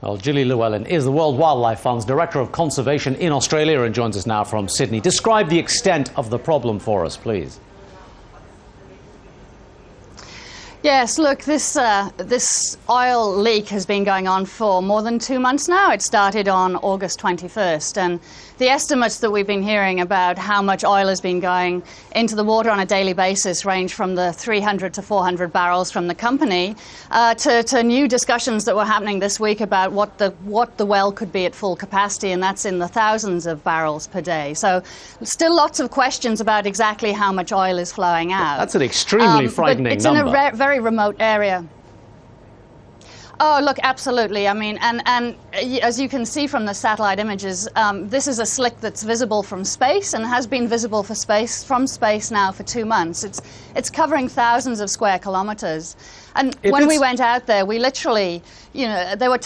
Well, Gilly is the World Wildlife Fund's Director of Conservation in Australia and joins us now from Sydney. Describe the extent of the problem for us, please. Yes, look, this oil leak has been going on for more than 2 months now. It started on August 21st, and the estimates that we've been hearing about how much oil has been going into the water on a daily basis range from the 300 to 400 barrels from the company to new discussions that were happening this week about what the well could be at full capacity, and that's in the thousands of barrels per day. So still lots of questions about exactly how much oil is flowing out. That's an extremely frightening number. It's in a very remote area. Oh, look, absolutely. I mean, and as you can see from the satellite images, this is a slick that's visible from space and has been visible from space now for 2 months. It's covering thousands of square kilometers. And when we went out there, we literally, you know, there were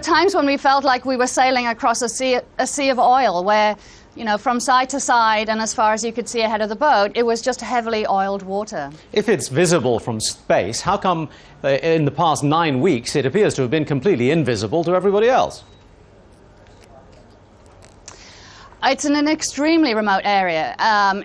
times when we felt like we were sailing across a sea of oil where, you know, from side to side and as far as you could see ahead of the boat, it was just heavily oiled water. If it's visible from space, how come in the past 9 weeks it appears to have been completely invisible to everybody else? It's in an extremely remote area.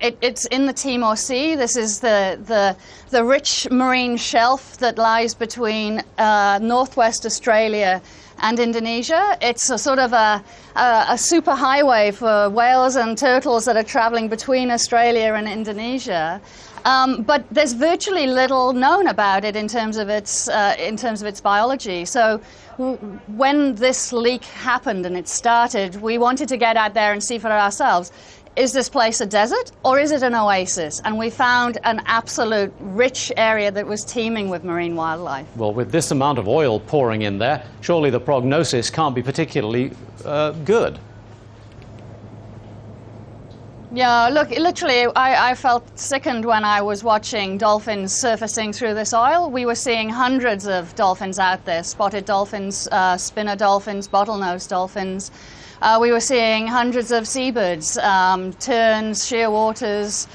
It's in the Timor Sea. This is the rich marine shelf that lies between northwest Australia and Indonesia. It's a sort of a superhighway for whales and turtles that are traveling between Australia and Indonesia. But there's virtually little known about it in terms of its biology. So when this leak happened and it started, we wanted to get out there and see for ourselves, is this place a desert or is it an oasis? And we found an absolute rich area that was teeming with marine wildlife. Well, with this amount of oil pouring in there, surely the prognosis can't be particularly good. Yeah, look, literally, I felt sickened when I was watching dolphins surfacing through this oil. We were seeing hundreds of dolphins out there, spotted dolphins, spinner dolphins, bottlenose dolphins. We were seeing hundreds of seabirds, terns, shearwaters,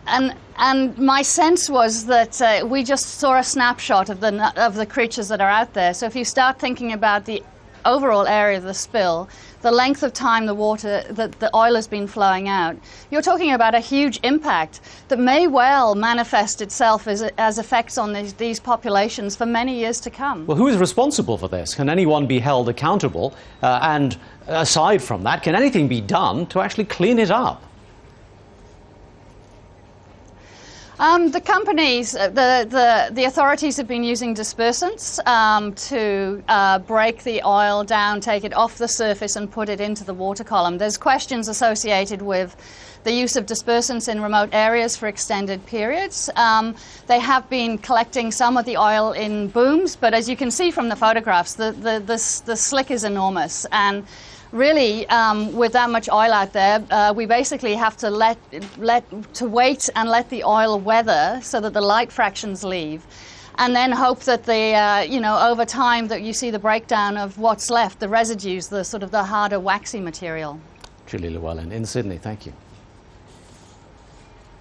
and my sense was that we just saw a snapshot of the creatures that are out there. So if you start thinking about the overall area of the spill, the length of time the oil has been flowing out, you're talking about a huge impact that may well manifest itself as effects on these populations for many years to come. Well, who is responsible for this? Can anyone be held accountable? And aside from that, can anything be done to actually clean it up? The companies, the authorities have been using dispersants to break the oil down, take it off the surface and put it into the water column. There's questions associated with the use of dispersants in remote areas for extended periods. They have been collecting some of the oil in booms, but as you can see from the photographs, the slick is enormous. And really, with that much oil out there, we basically have to wait and let the oil weather so that the light fractions leave, and then hope that over time that you see the breakdown of what's left, the residues, the sort of the harder waxy material. Gilly in Sydney, thank you.